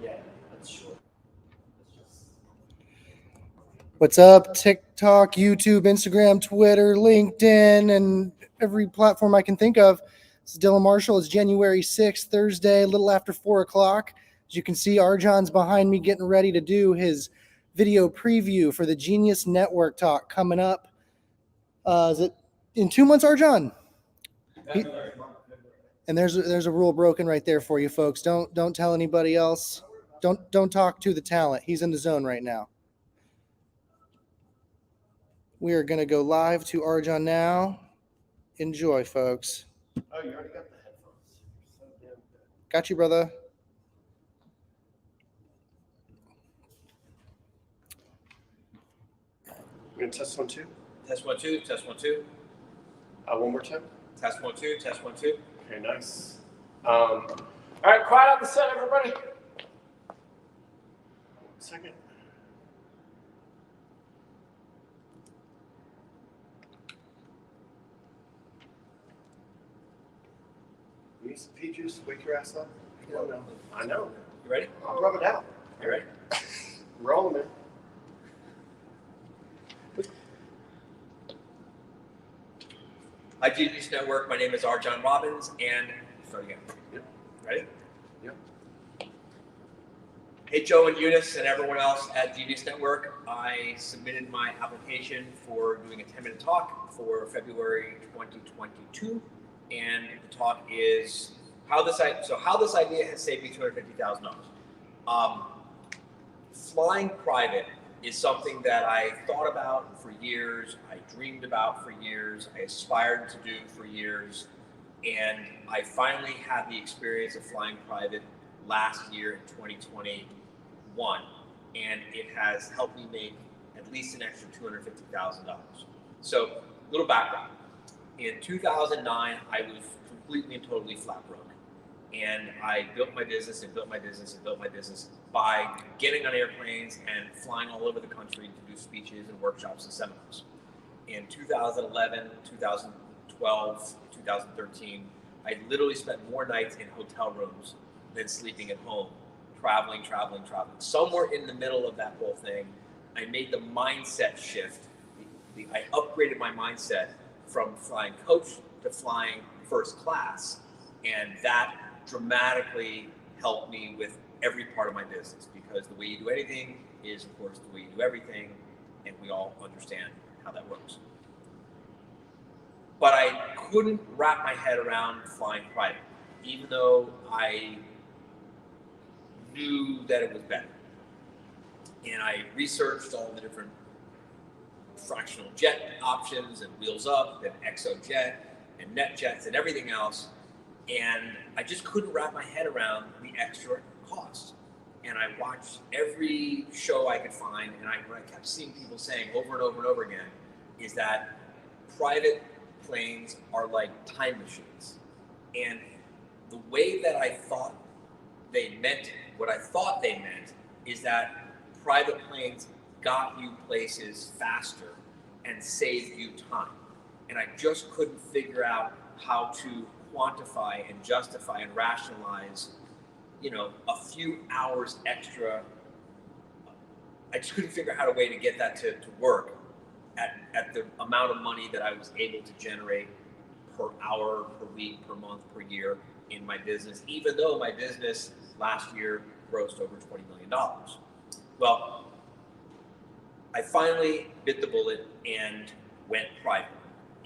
Yeah, that's short. What's up, TikTok, YouTube, Instagram, Twitter, LinkedIn, and every platform I can think of. This is Dylan Marshall. It's January 6th, Thursday, a little after 4 o'clock. As you can see, RJon's behind me getting ready to do his video preview for the Genius Network talk coming up. Is it in 2 months, RJon? And there's a rule broken right there for you folks. Don't tell anybody else. Don't talk to the talent. He's in the zone right now. We are going to go live to RJon now. Enjoy, folks. Oh, you already got the headphones. So damn good. Got you, brother. We're going to test 1, 2. Test 1, 2, test 1, 2. One more time. Test 1, 2, test 1, 2. Okay, nice. All right, quiet on the set, everybody. 1 second. You need some peaches? Wake your ass up. I know. You ready? I'll rub it out. You ready? Roll, man. Hi, Genius Network. My name is RJon Robbins, and start again. Yep. Ready? Yep. Hey, Joe and Eunice and everyone else at Genius Network. I submitted my application for doing a 10-minute talk for February 2022, and the talk is how this idea has saved me $250,000. Flying private is something that I thought about for years, I dreamed about for years, I aspired to do for years, and I finally had the experience of flying private last year in 2021, and it has helped me make at least an extra $250,000. So, little background. In 2009, I was completely and totally flat broke. And I built my business and built my business and built my business by getting on airplanes and flying all over the country to do speeches and workshops and seminars. In 2011, 2012, 2013, I literally spent more nights in hotel rooms than sleeping at home, traveling. Somewhere in the middle of that whole thing, I made the mindset shift. I upgraded my mindset from flying coach to flying first class, and that dramatically helped me with every part of my business, because the way you do anything is, of course, the way you do everything, and we all understand how that works. But I couldn't wrap my head around flying private, even though I knew that it was better. And I researched all the different fractional jet options and wheels up and ExoJet and NetJets and everything else. And I just couldn't wrap my head around the extra cost. And I watched every show I could find, and what I kept seeing people saying over and over and over again is that private planes are like time machines. And the way that I thought they meant it, what I thought they meant, is that private planes got you places faster and saved you time. And I just couldn't figure out how to quantify and justify and rationalize, a few hours extra. I just couldn't figure out a way to get that to work at the amount of money that I was able to generate per hour, per week, per month, per year in my business, even though my business last year grossed over $20 million. Well, I finally bit the bullet and went private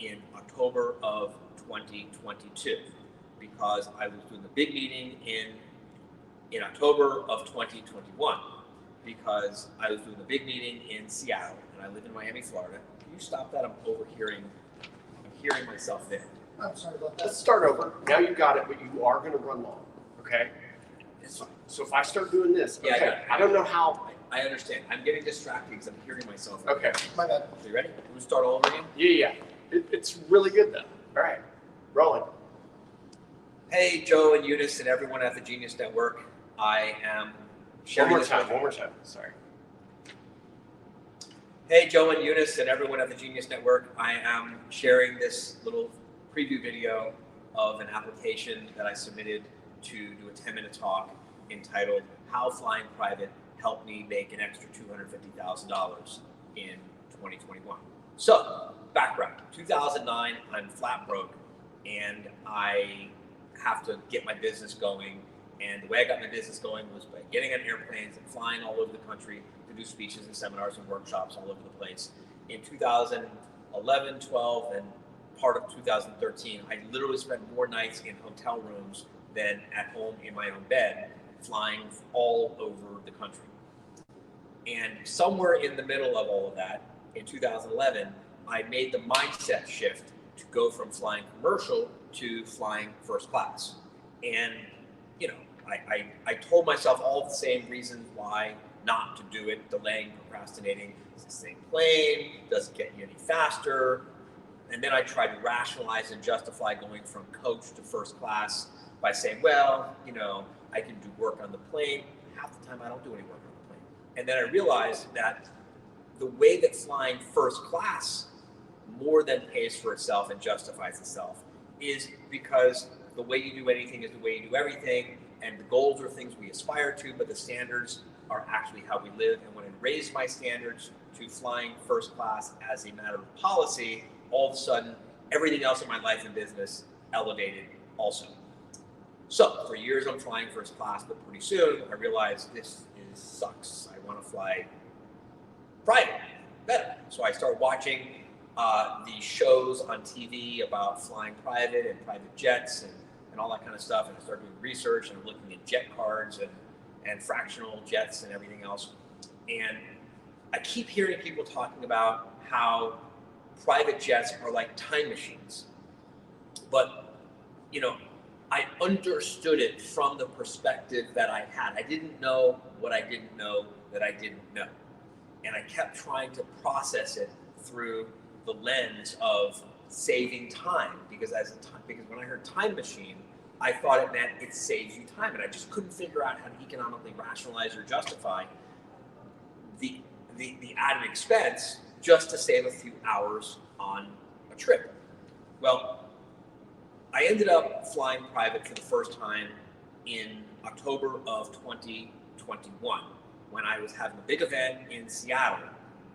in October of 2022, because I was doing a big meeting in October of 2021, because I was doing a big meeting in Seattle, and I live in Miami, Florida. Can you stop that? I'm hearing myself there. I'm sorry about that. Let's start over. Now you got it, but you are going to run long, okay? It's fine. So if I start doing this, Yeah, okay, I don't know how. I understand. I'm getting distracted because I'm hearing myself. Okay, my bad. So you ready? We'll start all over again? Yeah. It's really good, though. All right, rolling. Hey, Joe and Eunice and everyone at the Genius Network. I am sharing One more time. Sorry. Hey, Joe and Eunice and everyone at the Genius Network. I am sharing this little preview video of an application that I submitted to do a 10-minute talk entitled how flying private helped me make an extra $250,000 in 2021. So, background, 2009, I'm flat broke, and I have to get my business going. And the way I got my business going was by getting on airplanes and flying all over the country to do speeches and seminars and workshops all over the place. In 2011, 12, and part of 2013, I literally spent more nights in hotel rooms than at home in my own bed, flying all over the country. And somewhere in the middle of all of that, in 2011, I made the mindset shift to go from flying commercial to flying first class. And, you know, I told myself all the same reasons why not to do it, delaying, procrastinating. It's the same plane, doesn't get you any faster. And then I tried to rationalize and justify going from coach to first class by saying, well, you know, I can do work on the plane. Half the time I don't do any work on the plane. And then I realized that the way that flying first class more than pays for itself and justifies itself is because the way you do anything is the way you do everything, and the goals are things we aspire to, but the standards are actually how we live. And when I raised my standards to flying first class as a matter of policy, all of a sudden, everything else in my life and business elevated also. So for years, I'm flying first class, but pretty soon I realized sucks. I want to fly private better. So I started watching the shows on TV about flying private and private jets and all that kind of stuff. And I started doing research and looking at jet cards and fractional jets and everything else. And I keep hearing people talking about how private jets are like time machines. But, you know, I understood it from the perspective that I had. I didn't know what I didn't know that I didn't know. And I kept trying to process it through the lens of saving time, because when I heard time machine, I thought it meant it saves you time, and I just couldn't figure out how to economically rationalize or justify the added expense just to save a few hours on a trip. Well, I ended up flying private for the first time in October of 2021 when I was having a big event in Seattle.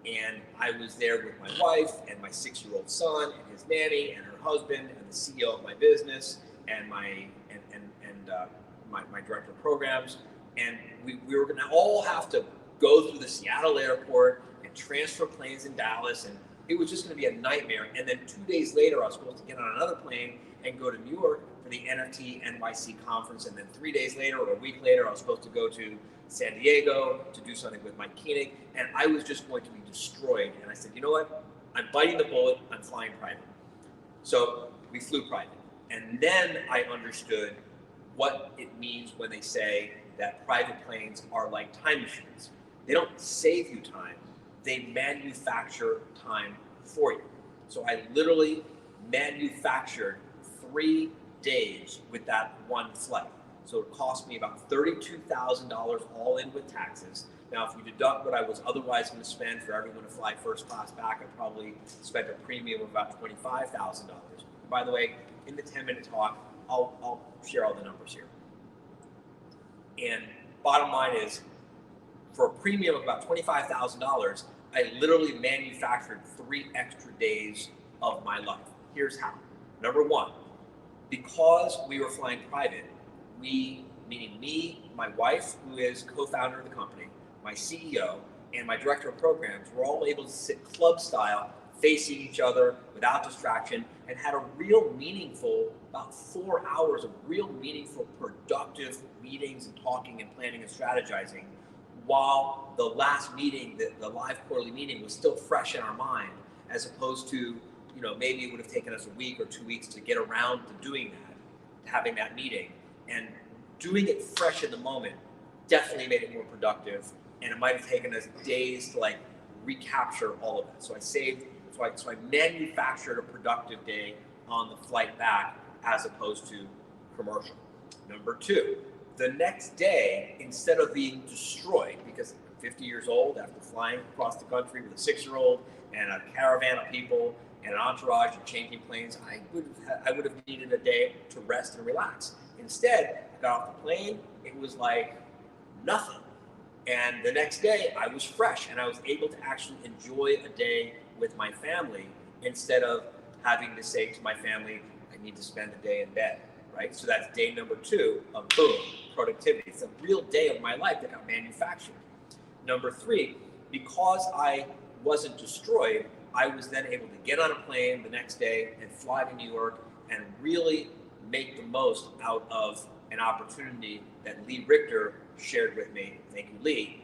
And I was there with my wife and my 6-year-old son and his nanny and her husband and the CEO of my business and my director of programs. And we were going to all have to go through the Seattle airport and transfer planes in Dallas. And it was just going to be a nightmare. And then 2 days later, I was supposed to get on another plane and go to New York for the NFT NYC conference. And then 3 days later or a week later, I was supposed to go to San Diego to do something with Mike Koenig, and I was just going to be destroyed. And I said, you know what? I'm biting the bullet. I'm flying private. So we flew private. And then I understood what it means when they say that private planes are like time machines. They don't save you time. They manufacture time for you. So I literally manufactured 3 days with that one flight. So it cost me about $32,000 all in with taxes. Now, if you deduct what I was otherwise going to spend for everyone to fly first class back, I probably spent a premium of about $25,000. By the way, in the 10-minute talk, I'll share all the numbers here. And bottom line is, for a premium of about $25,000, I literally manufactured 3 extra days of my life. Here's how. Number one, because we were flying private, we, meaning me, my wife, who is co-founder of the company, my CEO, and my director of programs, were all able to sit club style, facing each other without distraction, and had a real meaningful, about 4 hours of real meaningful, productive meetings and talking and planning and strategizing, while the last meeting, the live quarterly meeting, was still fresh in our mind, as opposed to, you know, maybe it would have taken us a week or 2 weeks to get around to doing that, having that meeting. And doing it fresh in the moment definitely made it more productive, and it might have taken us days to like recapture all of it. So I manufactured a productive day on the flight back as opposed to commercial. Number two, the next day, instead of being destroyed, because I'm 50 years old after flying across the country with a 6-year-old and a caravan of people and an entourage and changing planes, I would have needed a day to rest and relax. Instead, I got off the plane. It was like nothing. And the next day I was fresh and I was able to actually enjoy a day with my family instead of having to say to my family, I need to spend a day in bed, right? So that's day number 2 of boom, productivity. It's a real day of my life that got manufactured. Number 3, because I wasn't destroyed, I was then able to get on a plane the next day and fly to New York and really make the most out of an opportunity that Lee Richter shared with me. Thank you, Lee.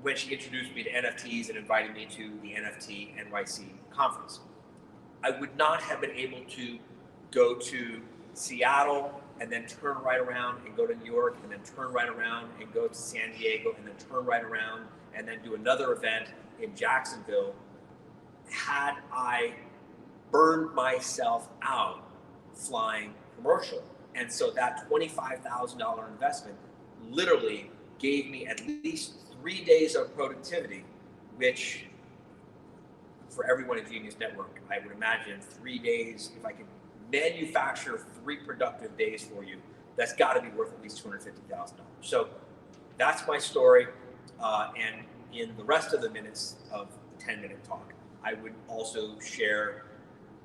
When she introduced me to NFTs and invited me to the NFT NYC conference. I would not have been able to go to Seattle and then turn right around and go to New York and then turn right around and go to San Diego and then turn right around and then do another event in Jacksonville had I burned myself out flying commercial. And so that $25,000 investment literally gave me at least 3 days of productivity, which for everyone at Genius Network, I would imagine 3 days, if I could manufacture 3 productive days for you, that's got to be worth at least $250,000. So that's my story. And in the rest of the minutes of the 10-minute talk, I would also share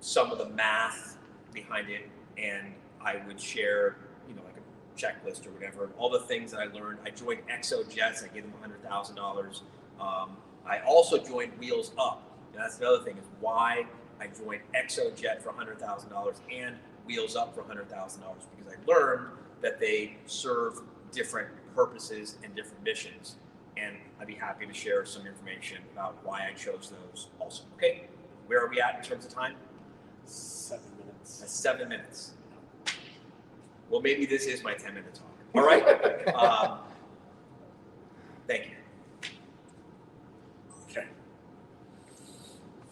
some of the math behind it, and I would share, like a checklist or whatever, all the things that I learned. I joined ExoJets. I gave them $100,000. I also joined Wheels Up. And that's another thing, is why I joined ExoJet for $100,000 and Wheels Up for $100,000, because I learned that they serve different purposes and different missions. And I'd be happy to share some information about why I chose those also. Okay, where are we at in terms of time? 7 minutes. That's 7 minutes. Well, maybe this is my 10-minute talk. All right. Thank you. Okay.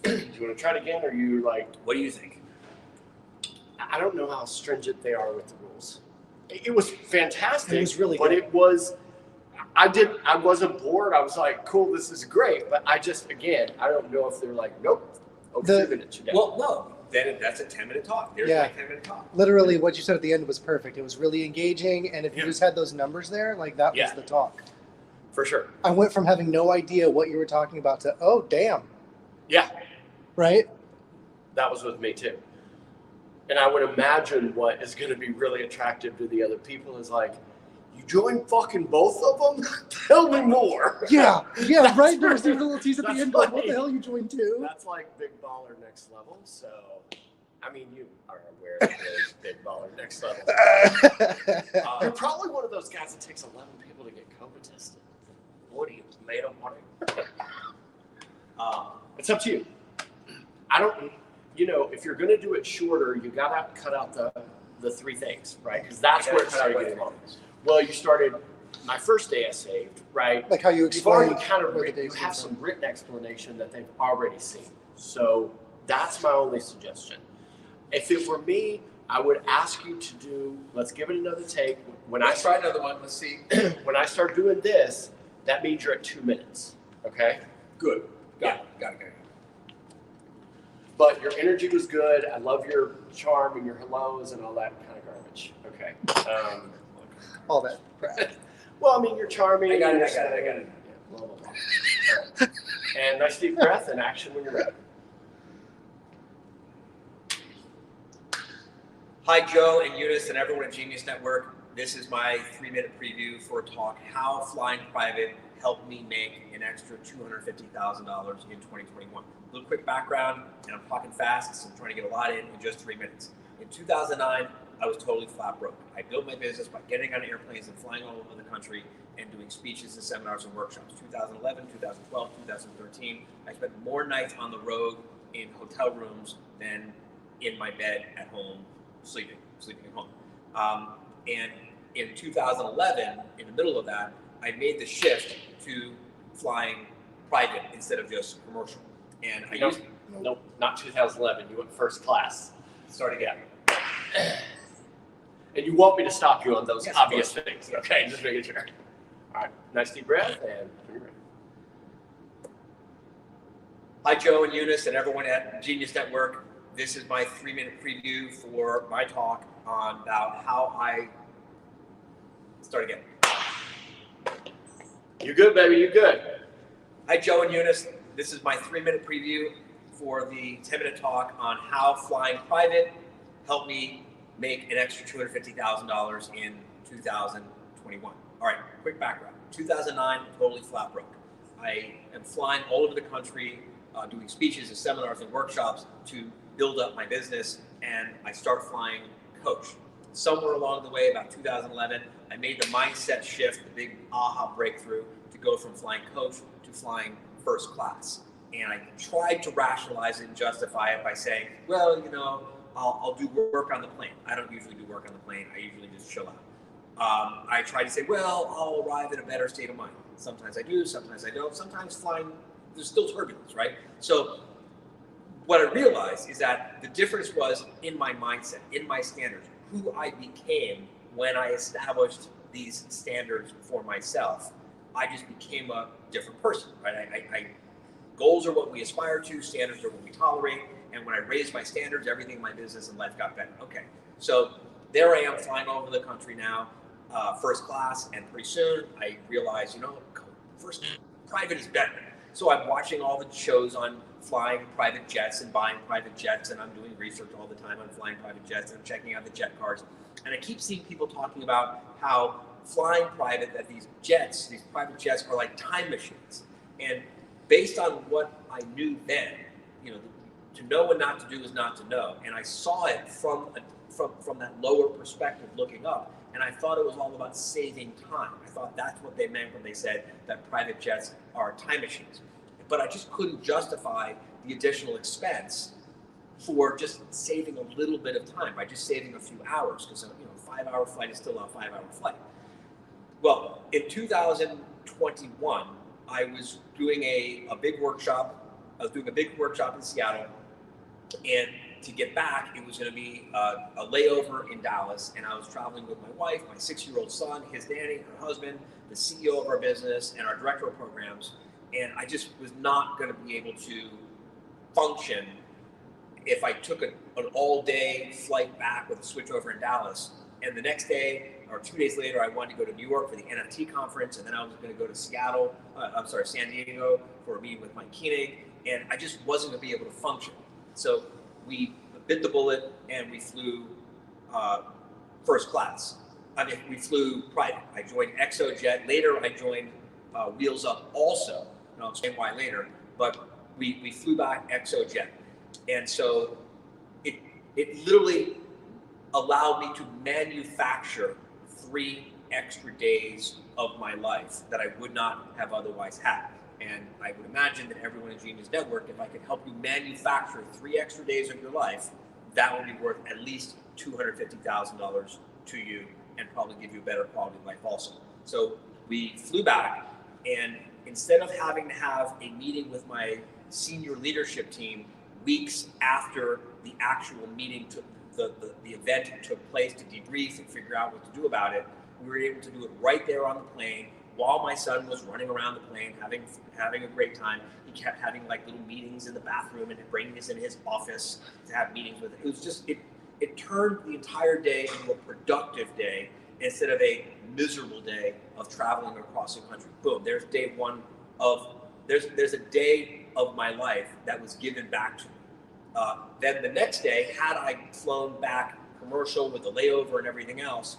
Do you want to try it again, or you like? What do you think? I don't know how stringent they are with the rules. It was fantastic. It was really but good. It was. I wasn't bored. I was like, cool, this is great. But I don't know if they're like, nope. Over 3 minutes. Well, no. Then that's a 10-minute talk. There's my 10-minute talk. Literally, what you said at the end was perfect. It was really engaging, and if you just had those numbers there, like that was the talk. For sure. I went from having no idea what you were talking about to, oh, damn. Yeah. Right? That was with me too. And I would imagine what is going to be really attractive to the other people is like, you joined fucking both of them? Tell me more. Yeah, That's right. There was right. the little tease at the That's end, like, what right. the hell you joined too? That's like Big Baller Next Level. So, I mean, you are aware that there's Big Baller Next Level. You're probably one of those guys that takes 11 people to get COVID tested. What are you, made of money? It's up to you. I don't, if you're going to do it shorter, you got to cut out the 3 things, right? Because that's where it started getting long. Well, you started, my first day I saved, right? Like how you You've already explained. kind of where the written, you days have came some from. written explanation that they've already seen. So that's my only suggestion. If it were me, I would ask you to do, let's give it another take. Let's try another one. Let's see. When I start doing this, that means you're at 2 minutes, okay? Good. Got it. But your energy was good. I love your charm and your hellos and all that kind of garbage. Okay. All that crap. Well, I mean, you're charming. I got it. Yeah, blah, blah, blah. All right. And nice deep breath and action when you're ready. Hi, Joe and Eunice and everyone at Genius Network. This is my 3-minute preview for a talk, How Flying Private Helped Me Make an Extra $250,000 in 2021. A little quick background, and I'm talking fast, so I'm trying to get a lot in just 3 minutes. In 2009, I was totally flat broke. I built my business by getting on airplanes and flying all over the country and doing speeches and seminars and workshops. 2011, 2012, 2013, I spent more nights on the road in hotel rooms than in my bed at home, sleeping at home. And in 2011, in the middle of that, I made the shift to flying private instead of just commercial. And Nope, not 2011. You went first class. Start again. And you want me to stop you on those Yes, obvious things, okay? Just making sure. All right, nice deep breath, and you're ready. Hi, Joe and Eunice and everyone at Genius Network. This is my 3-minute preview for my talk on about how I Start again. You good, baby? You good? Hi, Joe and Eunice. This is my 3-minute preview for the 10-minute talk on how flying private helped me make an extra $250,000 in 2021. All right, quick background. 2009, totally flat broke. I am flying all over the country, doing speeches and seminars and workshops to build up my business, and I start flying coach. Somewhere along the way, about 2011, I made the mindset shift, the big aha breakthrough, to go from flying coach to flying first class. And I tried to rationalize it and justify it by saying, well, you know, I'll do work on the plane. I don't usually do work on the plane. I usually just chill out. I tried to say, well, I'll arrive in a better state of mind. Sometimes I do, sometimes I don't. Sometimes flying, there's still turbulence, right? So what I realized is that the difference was in my mindset, in my standards, who I became when I established these standards for myself. I just became a different person, right? Goals are what we aspire to, standards are what we tolerate, and when I raised my standards, everything in my business and life got better. Okay, so there I am flying all over the country now, first class, and pretty soon I realized, you know, first private is better. So I'm watching all the shows on flying private jets and buying private jets, and I'm doing research all the time on flying private jets, and I'm checking out the jet cards. And I keep seeing people talking about how flying private, that these jets, these private jets are like time machines. And based on what I knew then, you know, to know and not to do is not to know. And I saw it from that lower perspective looking up. And I thought it was all about saving time. I thought that's what they meant when they said that private jets are time machines. But I just couldn't justify the additional expense for just saving a little bit of time, by just saving a few hours, because, you know, a 5-hour flight is still a 5-hour flight. Well, in 2021, I was doing a big workshop. I was doing a big workshop in Seattle, and to get back, it was going to be a layover in Dallas, and I was traveling with my wife, my 6-year-old son, his nanny, her husband, the CEO of our business, and our director of programs, and I just was not going to be able to function if I took an all-day flight back with a switchover in Dallas, and the next day, or 2 days later, I wanted to go to New York for the NFT conference, and then I was going to go to San Diego for a meeting with Mike Koenig, and I just wasn't going to be able to function. So we bit the bullet and we flew first class. I mean, we flew private. I joined ExoJet. Later, I joined Wheels Up also, and I'll explain why later, but we flew back ExoJet. And so it literally allowed me to manufacture 3 extra days of my life that I would not have otherwise had. And I would imagine that everyone in Genius Network, if I could help you manufacture 3 extra days of your life, that would be worth at least $250,000 to you and probably give you a better quality of life also. So we flew back, and instead of having to have a meeting with my senior leadership team weeks after the actual meeting the event took place to debrief and figure out what to do about it, we were able to do it right there on the plane while my son was running around the plane, having a great time. He kept having like little meetings in the bathroom and bringing us in his office to have meetings with it. It was just, it turned the entire day into a productive day instead of a miserable day of traveling across the country. Boom, there's day one of, there's a day of my life that was given back to me. Then the next day, had I flown back commercial with the layover and everything else,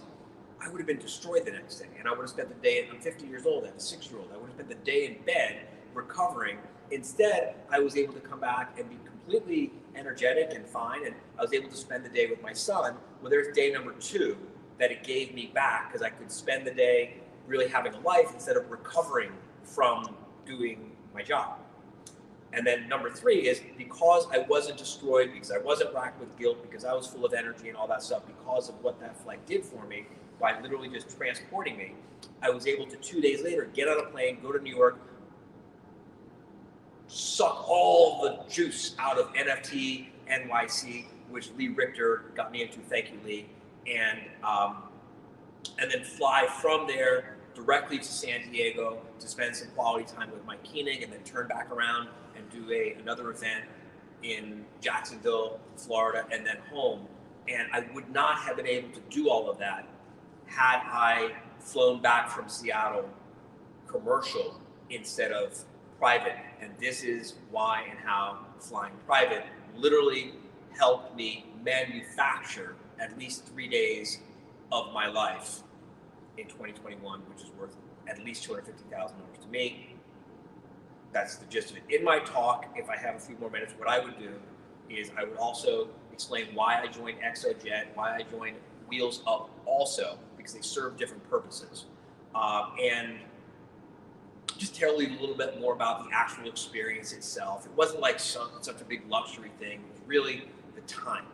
I would have been destroyed the next day. And I would have spent the day, I'm 50 years old, I have a 6-year-old, I would have spent the day in bed recovering. Instead, I was able to come back and be completely energetic and fine. And I was able to spend the day with my son. Well, there's day number 2 that it gave me back, because I could spend the day really having a life instead of recovering from doing my job. And then number 3 is, because I wasn't destroyed, because I wasn't racked with guilt, because I was full of energy and all that stuff, because of what that flight did for me, by literally just transporting me, I was able to 2 days later get on a plane, go to New York, suck all the juice out of NFT NYC, which Lee Richter got me into, thank you, Lee, and then fly from there directly to San Diego to spend some quality time with Mike Koenig, and then turn back around and do another event in Jacksonville, Florida, and then home. And I would not have been able to do all of that had I flown back from Seattle commercial instead of private. And this is why and how flying private literally helped me manufacture at least 3 days of my life in 2021, which is worth at least $250,000 to me. That's the gist of it. In my talk, if I have a few more minutes, what I would do is I would also explain why I joined ExoJet, why I joined Wheels Up also, because they serve different purposes. And just tell you a little bit more about the actual experience itself. It wasn't like such a big luxury thing. It was really the time.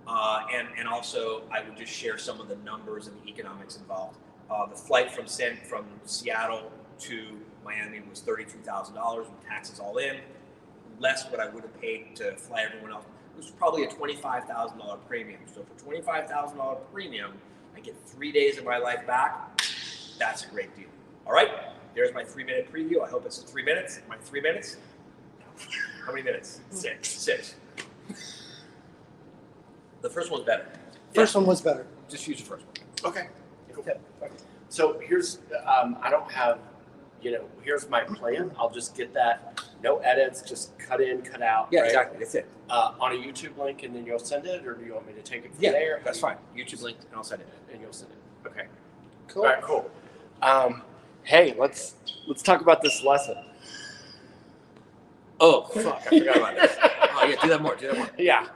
And also, I would just share some of the numbers and the economics involved. The flight from Seattle to Miami was $32,000 with taxes all in, less what I would have paid to fly everyone else. It was probably a $25,000 premium. So for $25,000 premium, I get 3 days of my life back. That's a great deal. All right, there's my 3-minute preview. I hope it's 3 minutes. My 3 minutes. How many minutes? Six. The first one's better. First one was better. Just use the first one. Okay. So here's, I don't have, here's my plan. I'll just get that. No edits, just cut in, cut out. Yeah, right? exactly. That's it. On a YouTube link, and then you'll send it, or do you want me to take it from Yeah, there? that's fine. YouTube link, and I'll send it. And you'll send it. Okay. Cool. All right, cool. Hey, let's talk about this lesson. Oh, fuck. I forgot about this. Oh, yeah, do that more. Yeah.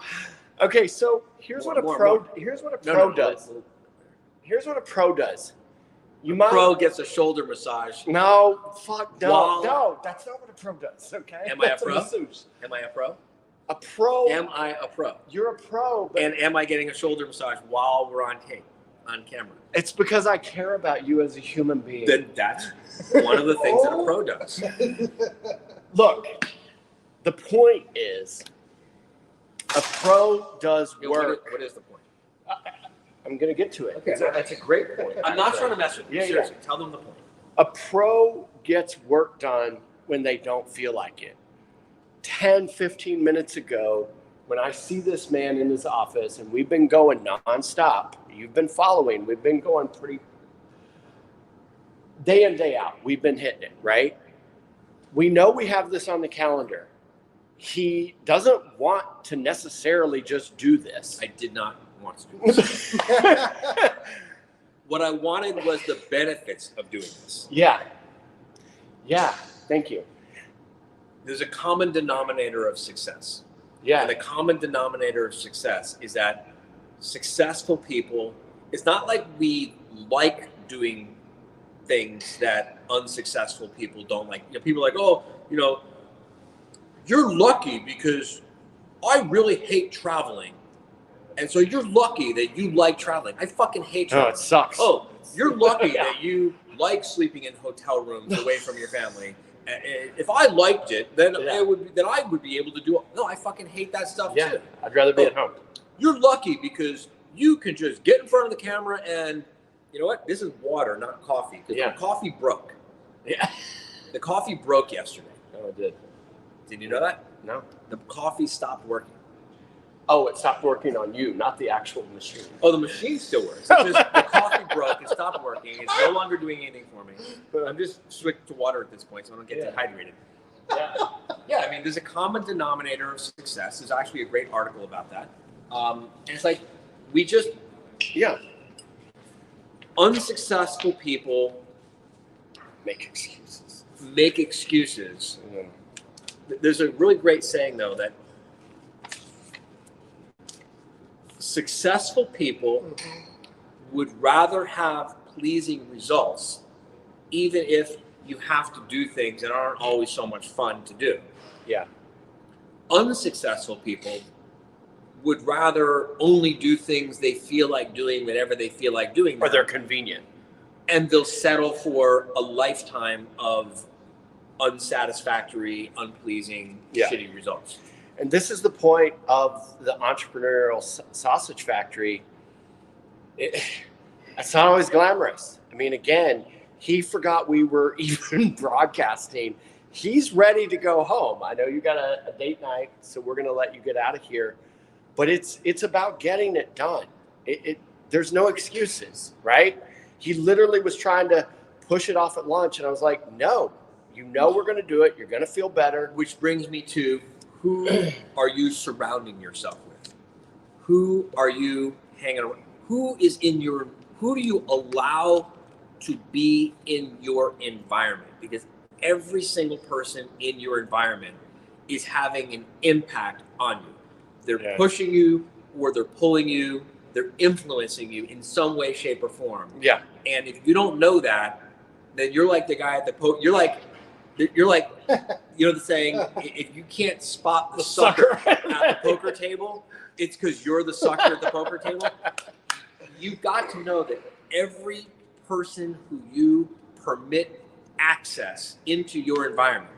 Okay, so here's More, what a more, pro. more. Here's what a No, pro no, does. Here's what a pro does. Pro gets a shoulder massage. No, fuck, no, Wow. no. That's not what a pro does. Okay. Am I a That's pro? masseuse. Am I a pro? A pro. Am I a pro? You're a pro, but And am I getting a shoulder massage while we're on camera? it's because I care about you as a human being. Then that's one of the things that a pro does. Look, the point is, a pro does Yeah, work. what is the point? I'm going to get to it. Okay. That's a great point. I'm not trying to mess with you. Yeah, Seriously, tell them the point. A pro gets work done when they don't feel like it. 10, 15 minutes ago, when I see this man in his office, and we've been going nonstop, you've been following, we've been going pretty day in, day out. We've been hitting it, right? We know we have this on the calendar. He doesn't want to necessarily just do this. I did not want to do this. What I wanted was the benefits of doing this. Yeah. Thank you. There's a common denominator of success. Yeah. And the common denominator of success is that successful people, it's not like we like doing things that unsuccessful people don't like. People are like, oh, you're lucky because I really hate traveling. And so you're lucky that you like traveling. I fucking hate traveling. Oh, it sucks. Oh, you're lucky Yeah. that you like sleeping in hotel rooms away from your family. And if I liked it, then Yeah. I would be able to do it. No, I fucking hate that stuff Yeah, too. I'd rather be at home. You're lucky because you can just get in front of the camera and you know what? This is water, not coffee. Because Yeah. the coffee broke. Yeah. The coffee broke yesterday. No, it did. Did you know that? No. The coffee stopped working. Oh, it stopped working on you, not the actual machine. Oh, the machine still works. It's just the coffee broke. It stopped working. It's no longer doing anything for me. I'm just switched to water at this point, so I don't get dehydrated. Yeah. Yeah, I mean, there's a common denominator of success. There's actually a great article about that. And it's like, unsuccessful people Make excuses. make excuses. There's a really great saying, though, that successful people would rather have pleasing results, even if you have to do things that aren't always so much fun to do. Yeah. Unsuccessful people would rather only do things they feel like doing whenever they feel like doing them. Or they're convenient. And they'll settle for a lifetime of unsatisfactory, unpleasing, shitty results. And this is the point of the entrepreneurial sausage factory. It's not always glamorous. I mean, again, he forgot we were even broadcasting. He's ready to go home. I know you got a date night, so we're going to let you get out of here. But it's about getting it done. There's no excuses, right? He literally was trying to push it off at lunch, and I was like, no, you know we're going to do it. You're going to feel better. Which brings me to, who are you surrounding yourself with? Who are you hanging around? Who do you allow to be in your environment? Because every single person in your environment is having an impact on you. They're pushing you, or they're pulling you, they're influencing you in some way, shape, or form. Yeah. And if you don't know that, then you're like the guy at the you're like you know the saying, if you can't spot the sucker at the poker table, it's because you're the sucker at the poker table. You've got to know that every person who you permit access into your environment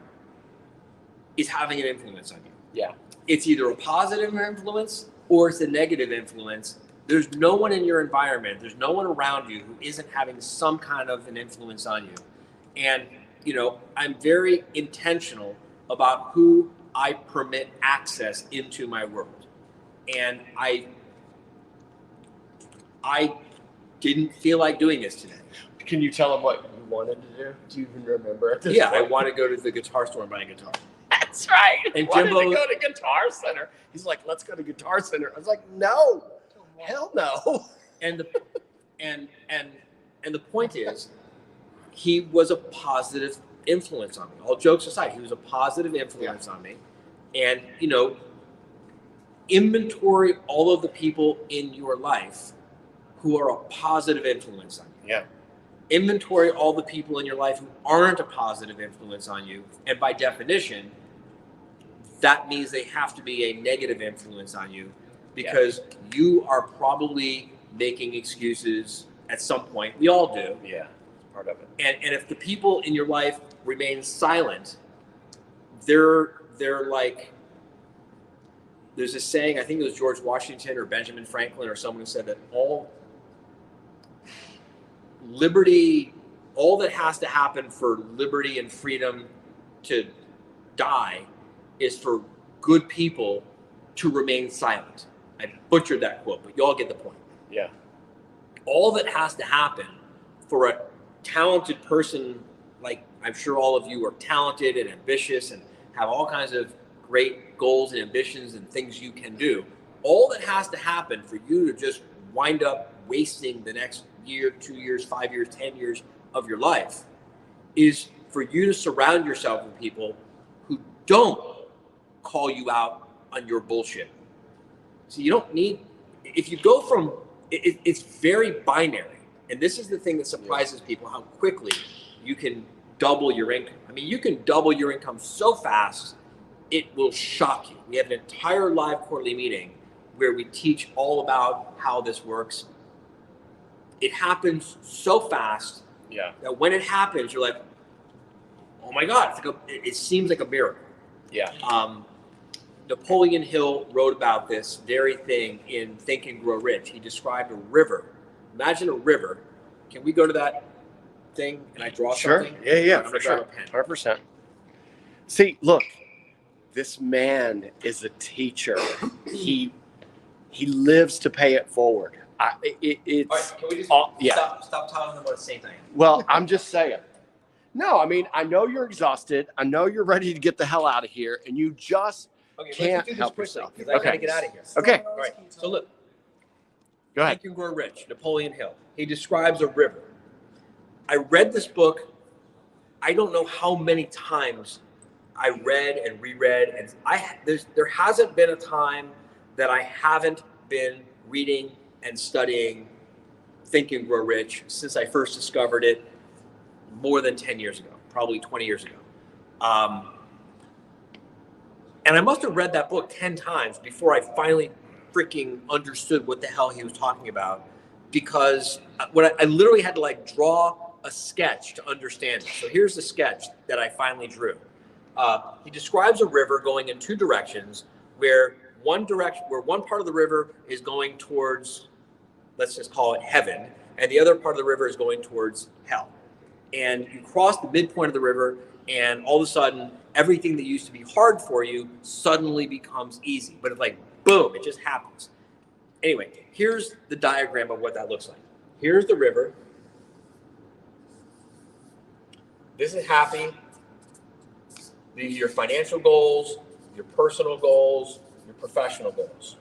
is having an influence on you. Yeah. It's either a positive influence or it's a negative influence. There's no one in your environment, there's no one around you who isn't having some kind of an influence on you. And, you know, I'm very intentional about who I permit access into my world. And I didn't feel like doing this today. Can you tell him what you wanted to do? Do you even remember? At this Yeah, point? I want to go to the guitar store and buy a guitar. That's right. And wanted Jimbo to go to Guitar Center. He's like, let's go to Guitar Center. I was like, no, hell no. And the point is, he was a positive influence on me. All jokes aside, he was a positive influence on me. And, you know, inventory all of the people in your life who are a positive influence on you. Yeah. Inventory all the people in your life who aren't a positive influence on you. And by definition, that means they have to be a negative influence on you, because you are probably making excuses at some point. We all do. Yeah. Part of it. And if the people in your life remain silent, they're like, there's a saying, I think it was George Washington or Benjamin Franklin or someone who said that all liberty, all that has to happen for liberty and freedom to die is for good people to remain silent. I butchered that quote, but you all get the point. Yeah. All that has to happen for a talented person, like I'm sure all of you are talented and ambitious and have all kinds of great goals and ambitions and things you can do. All that has to happen for you to just wind up wasting the next year, 2 years, 5 years, 10 years of your life is for you to surround yourself with people who don't call you out on your bullshit. So you don't need, if you go from, it's very binary. And this is the thing that surprises people, how quickly you can double your income. I mean, you can double your income so fast, it will shock you. We have an entire live quarterly meeting where we teach all about how this works. It happens so fast that when it happens, you're like, oh my God, it seems like a miracle. Yeah. Napoleon Hill wrote about this very thing in Think and Grow Rich. He described a river. Imagine a river. Can we go to that thing and I draw something? Yeah, I'm for gonna grab sure. a pen. 100%. See, look, this man is a teacher. He lives to pay it forward. It's All right, can we just stop telling them what the same thing? Well, I'm just saying. No, I mean, I know you're exhausted. I know you're ready to get the hell out of here, and you just can't let's do this help quickly, yourself. because I gotta get out of here. Okay, All right, so look, go ahead. Think and Grow Rich, Napoleon Hill. He describes a river. I read this book, I don't know how many times I read and reread, and there hasn't been a time that I haven't been reading and studying Think and Grow Rich since I first discovered it more than 10 years ago, probably 20 years ago. And I must have read that book 10 times before I finally freaking understood what the hell he was talking about, because I literally had to like draw a sketch to understand it. So here's the sketch that I finally drew. He describes a river going in two directions, where one part of the river is going towards, let's just call it heaven, and the other part of the river is going towards hell. And you cross the midpoint of the river, and all of a sudden, everything that used to be hard for you suddenly becomes easy. But it's like, boom, it just happens. Anyway, here's the diagram of what that looks like. Here's the river. This is happy. These are your financial goals, your personal goals, your professional goals.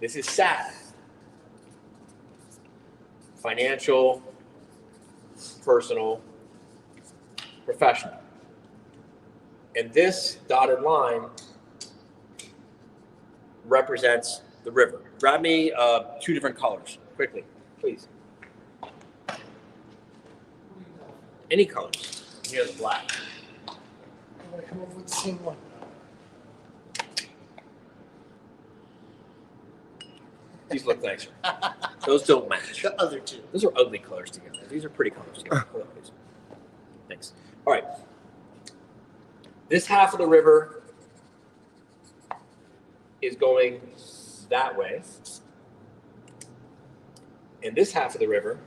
This is sad. Financial, personal, professional. And this dotted line represents the river. Grab me 2 different colors, quickly, please. Any colors. Here's black. I'm gonna come over with the same one. These look nicer. Those don't match. The other two. Those are ugly colors together. These are pretty colors together. Hold on, please. Thanks. All right. This half of the river is going that way. And this half of the river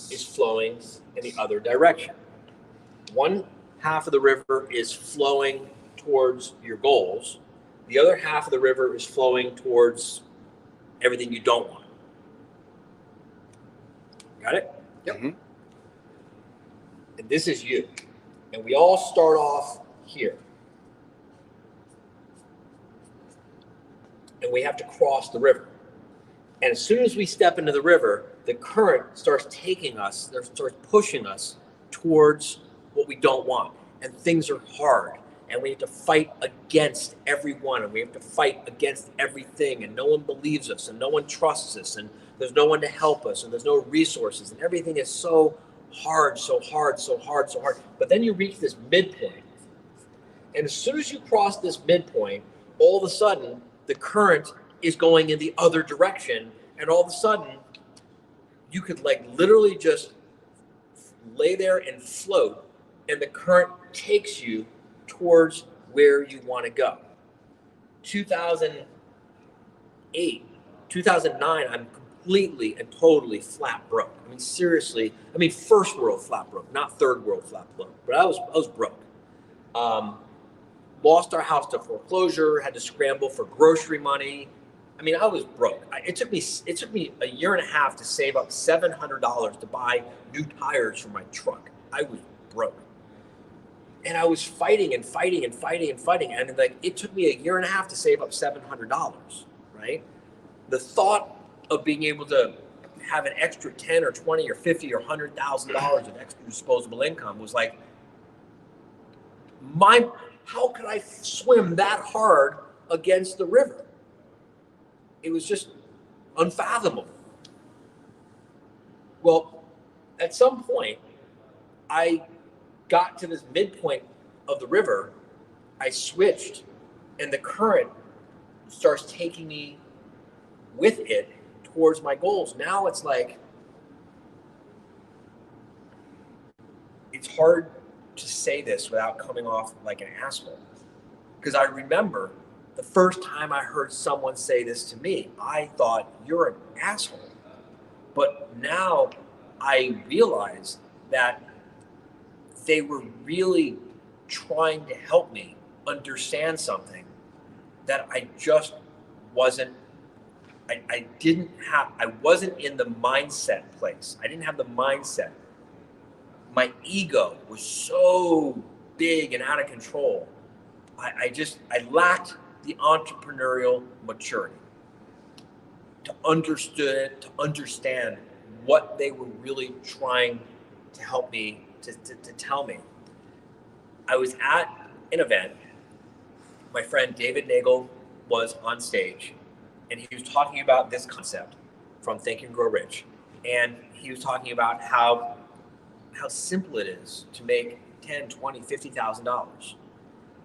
is flowing in the other direction. One half of the river is flowing towards your goals. The other half of the river is flowing towards everything you don't want. Got it? Yep. Mm-hmm. And this is you. And we all start off here. And we have to cross the river. And as soon as we step into the river, the current starts taking us, starts pushing us towards what we don't want. And things are hard. And we have to fight against everyone. And we have to fight against everything. And no one believes us. And no one trusts us. And there's no one to help us. And there's no resources. And everything is so hard, so hard, so hard, so hard. But then you reach this midpoint. And as soon as you cross this midpoint, all of a sudden, the current is going in the other direction. And all of a sudden, you could like literally just lay there and float. And the current takes you towards where you want to go. 2008, 2009, I'm completely and totally flat broke. I mean, seriously, first world flat broke, not third world flat broke, but I was broke. Lost our house to foreclosure, had to scramble for grocery money. I mean, I was broke. It took me a year and a half to save up $700 to buy new tires for my truck. I was broke. And I was fighting and fighting and fighting and fighting. And like, it took me a year and a half to save up $700, right? The thought of being able to have an extra 10 or 20 or 50 or $100,000 of extra disposable income was like, how could I swim that hard against the river? It was just unfathomable. Well, at some point, I got to this midpoint of the river, I switched, and the current starts taking me with it towards my goals. Now it's like, it's hard to say this without coming off like an asshole. Because I remember the first time I heard someone say this to me, I thought, you're an asshole. But now I realize that they were really trying to help me understand something that I just wasn't, I wasn't in the mindset place. I didn't have the mindset. My ego was so big and out of control. I lacked the entrepreneurial maturity to understand what they were really trying to help me to tell me. I was at an event. My friend David Nagel was on stage, and he was talking about this concept from Think and Grow Rich. And he was talking about how simple it is to make $10,000, $20,000, $50,000.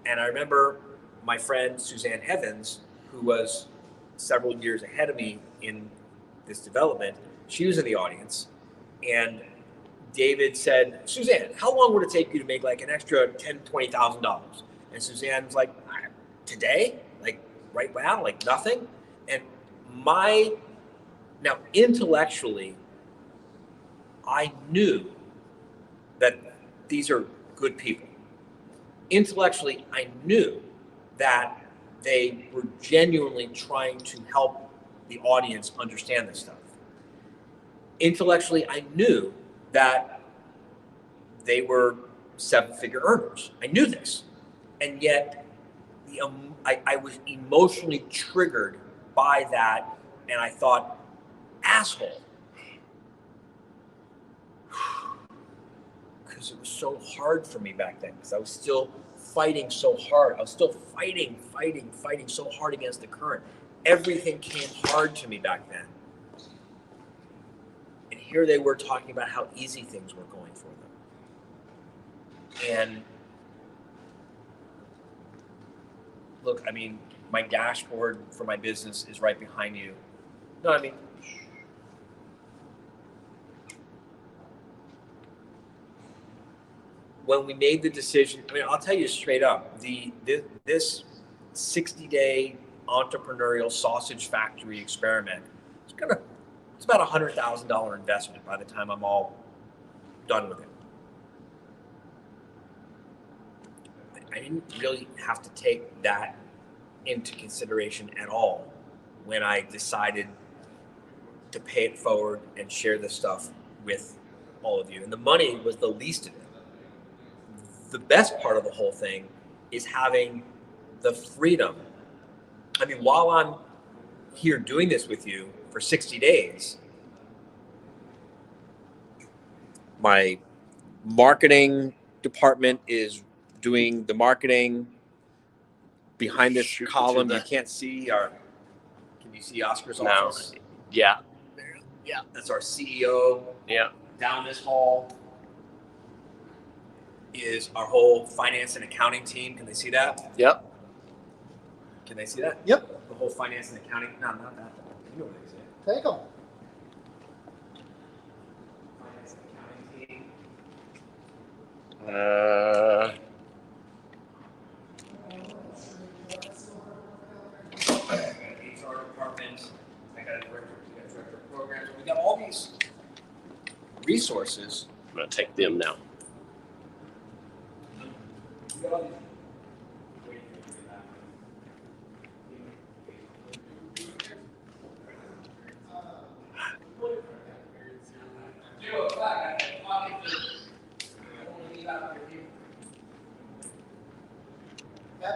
And I remember my friend Suzanne Evans, who was several years ahead of me in this development, she was in the audience, and David said, Suzanne, how long would it take you to make like an extra $10,000, $20,000? And Suzanne was like, today? Like right now? Like nothing? And now intellectually, I knew that these are good people. Intellectually, I knew that they were genuinely trying to help the audience understand this stuff. intellectually, I knew that they were 7-figure earners. I knew this. And yet I was emotionally triggered by that. And I thought, asshole. Because it was so hard for me back then, because I was still fighting so hard. I was still fighting so hard against the current. Everything came hard to me back then. And here they were talking about how easy things were going for them. And look, I mean, my dashboard for my business is right behind you. No, I mean, when we made the decision, I mean, I'll tell you straight up, this 60-day entrepreneurial sausage factory experiment, it's about $100,000 investment by the time I'm all done with it. I didn't really have to take that into consideration at all when I decided to pay it forward and share this stuff with all of you. And the money was the least of it. The best part of the whole thing is having the freedom. I mean, while I'm here doing this with you for 60 days, my marketing department is doing the marketing behind this column. You can't see our, can you see Oscar's office? Yeah. Yeah. That's our CEO. Yeah. Down this hall is our whole finance and accounting team. Can they see that? Yep. Can they see that? Yep. The whole finance and accounting. No, not that. You know what they say. Take them. Finance and accounting team. HR department. I got a director of programs. We got all these resources. I'm gonna take them now. We got all these.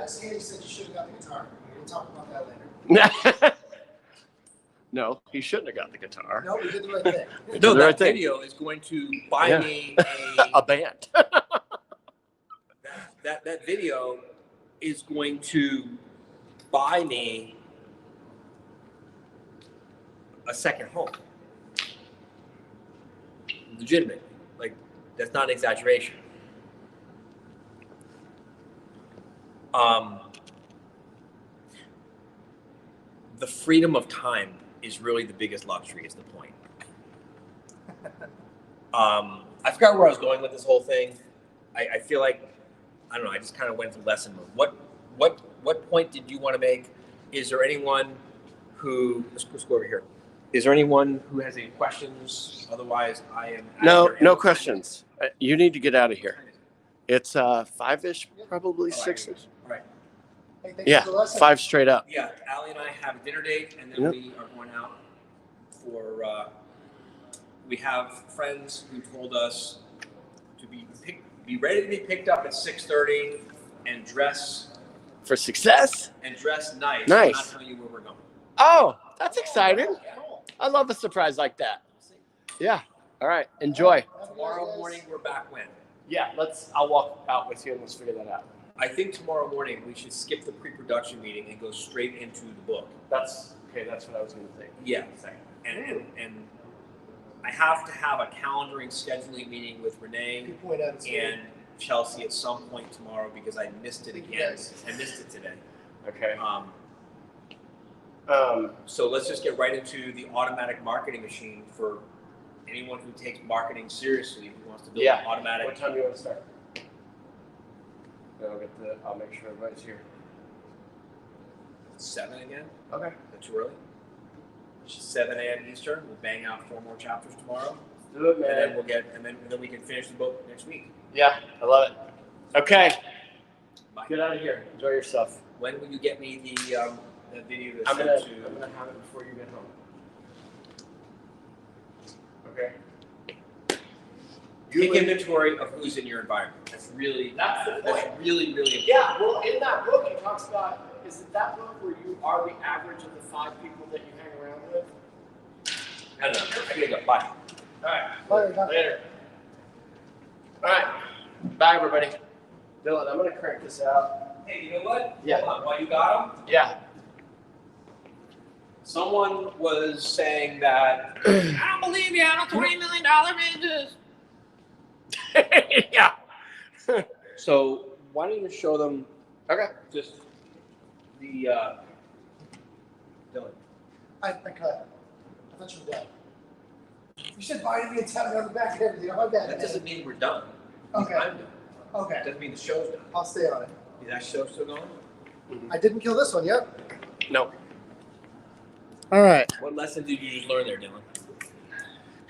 Sandy said you should have got the guitar. We'll talk about that later. No, he shouldn't have got the guitar. No, we did the right thing. No, The that right thing. video is going to buy me A band. that video is going to buy me a second home. Legitimate. Like, that's not an exaggeration. The freedom of time is really the biggest luxury, is the point. I forgot where I was going with this whole thing. I feel like, I don't know, I just kind of went to lesson mode. What point did you want to make? Is there anyone who, let's go over here. Is there anyone who has any questions? Otherwise, I am. No questions. You need to get out of here. It's 5-ish, probably 6-ish. All right. Hey, thanks Yeah, for the lesson. 5 straight up. Yeah, Allie and I have a dinner date, and then Yep. we are going out for. We have friends who told us to be ready to be picked up at 6:30 and dress For success? nice. Nice. I'm not telling you where we're going. Oh, that's exciting. I love a surprise like that. Yeah. All right. Enjoy. Tomorrow morning we're back when? Yeah, I'll walk out with you and let's figure that out. I think tomorrow morning we should skip the pre-production meeting and go straight into the book. That's what I was going to think. Yeah. And I have to have a calendaring scheduling meeting with Renee Good point, Adam. and Chelsea at some point tomorrow because I missed it again. Yes. I missed it today. Okay. So let's just get right into the automatic marketing machine for anyone who takes marketing seriously, who wants to build an automatic. What time do you want to start? I'll make sure everybody's here. 7 again? Okay. Is that too early? 7 a.m. Eastern. We'll bang out 4 more chapters tomorrow, Do it, and then we'll get and then we can finish the book next week. Yeah, I love it. Okay. Bye. Get out of here. Enjoy yourself. When will you get me the video to I'm send gonna to? have it before you get home. Okay. Take inventory of who's in your environment. That's really really important. Yeah, well, in that book, he talks about, is it that book where you are the average of the 5 people that you hang around with? I don't know. I gotta go. Bye. All right. Later. All right. Bye, everybody. Dylan, I'm going to crank this out. Hey, you know what? Yeah. Hold on. While you got them, Yeah. someone was saying that I don't believe you had a $20 million business. Yeah. So why don't you show them Okay. just the Dylan? I cut. I thought you were done. You said bye to me and tap me on the back and everything. I'm bad. That doesn't mean we're done. Okay. I'm done. Okay. Doesn't mean the show's done. I'll stay on it. Is that show still going? I didn't kill this one yet. No. All right. What lesson did you just learn there, Dylan?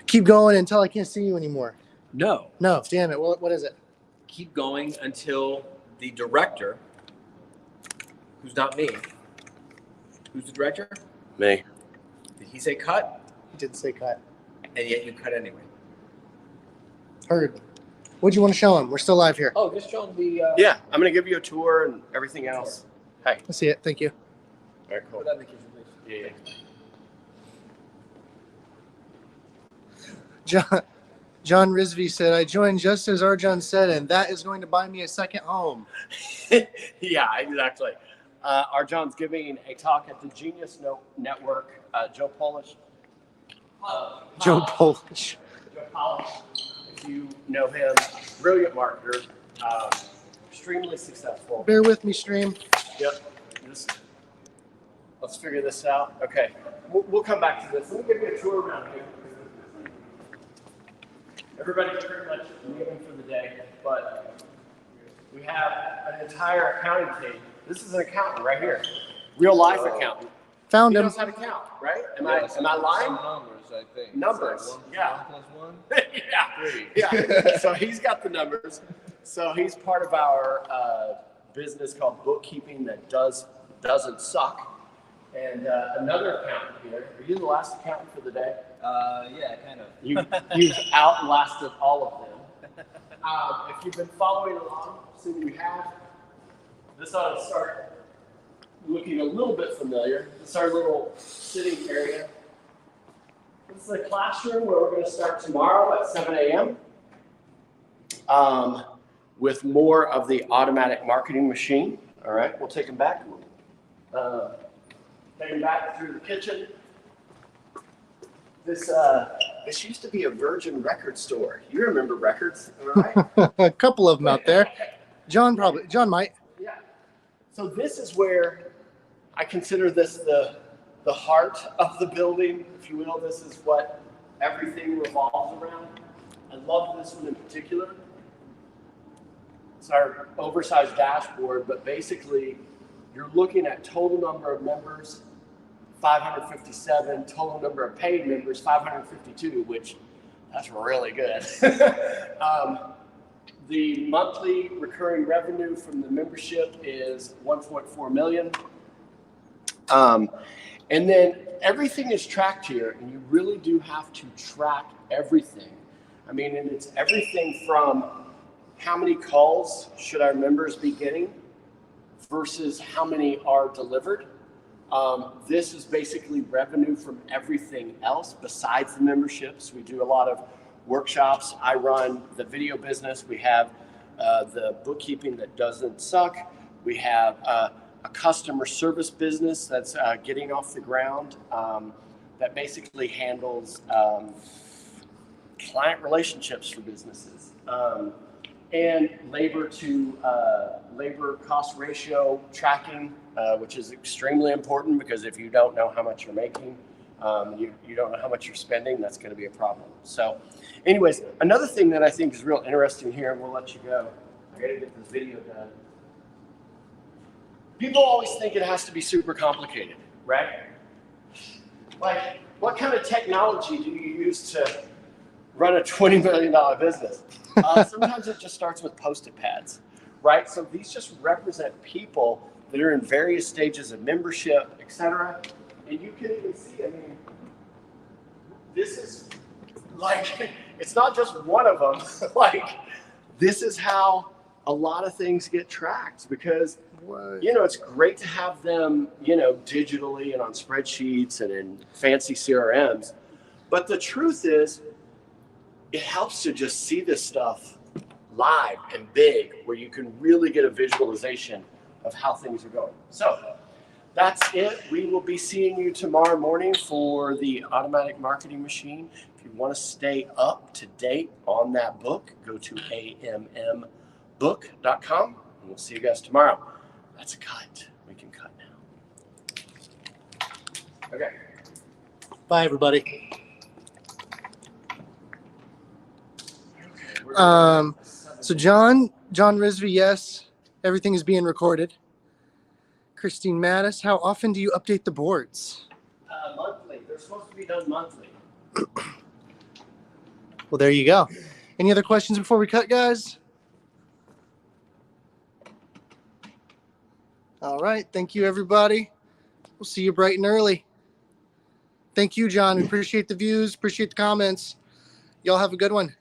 Keep going until I can't see you anymore. No. No, damn it. What is it? Keep going until the director, who's not me, who's the director? Me. Did he say cut? He didn't say cut. And yet you cut anyway. Heard. What'd you want to show him? We're still live here. Oh, just show him the. Yeah, I'm going to give you a tour and everything else. Hey. Let's see it. Thank you. All right, cool. Put that in the kitchen, please. Yeah. John Risby said, I joined just as RJon said, and that is going to buy me a second home. Yeah, exactly. RJon's giving a talk at the Genius Network. Joe Polish. Joe Polish. Joe Polish, if you know him, brilliant marketer, extremely successful. Bear with me, stream. Yep. Let's figure this out. Okay. We'll come back to this. Let me give you a tour around here. Everybody's pretty much leaving for the day, but we have an entire accounting team. This is an accountant right here. Real life accountant. Found He him. knows how to count, right? Am I lying? Numbers, I think. Numbers, One yeah. plus one? Yeah. Three. Yeah. So he's got the numbers. So he's part of our business called bookkeeping that doesn't suck. And another accountant here. Are you the last accountant for the day? Yeah, kind of. You've outlasted all of them. If you've been following along, assuming you have, this ought to start looking a little bit familiar. This is our little sitting area. This is the classroom where we're going to start tomorrow at 7 a.m. With more of the automatic marketing machine. All right, we'll take them back. Take them back through the kitchen. This used to be a Virgin record store. You remember records, right? A couple of them out there. John might. Yeah. So this is where I consider this the heart of the building, if you will. This is what everything revolves around. I love this one in particular. It's our oversized dashboard, but basically you're looking at total number of members, 557, total number of paid members, 552, which that's really good. The monthly recurring revenue from the membership is 1.4 million. And then everything is tracked here, and you really do have to track everything. I mean, and it's everything from how many calls should our members be getting versus how many are delivered. This is basically revenue from everything else besides the memberships. We do a lot of workshops. I run the video business. We have the bookkeeping that doesn't suck. We have a customer service business that's getting off the ground that basically handles client relationships for businesses. And labor cost ratio tracking, which is extremely important because if you don't know how much you're making, you don't know how much you're spending, that's going to be a problem. So anyways, another thing that I think is real interesting here, and we'll let you go. I got to get this video done. People always think it has to be super complicated, right? Like, what kind of technology do you use to run a $20 million business? Sometimes it just starts with Post-it pads, right? So these just represent people that are in various stages of membership, et cetera. And you can even see, I mean, this is Like, it's not just one of them. Like, this is how a lot of things get tracked because, you know, it's great to have them, you know, digitally and on spreadsheets and in fancy CRMs. But the truth is, it helps to just see this stuff live and big where you can really get a visualization of how things are going. So that's it. We will be seeing you tomorrow morning for the automatic marketing machine. If you want to stay up to date on that book, go to ammbook.com and we'll see you guys tomorrow. That's a cut. We can cut now. Okay. Bye, everybody. So John Risby, yes, everything is being recorded. Christine Mattis, how often do you update the boards? Monthly. They're supposed to be done monthly. Well, there you go. Any other questions before we cut, guys? All right. Thank you, everybody. We'll see you bright and early. Thank you, John. We appreciate the views, appreciate the comments. Y'all have a good one.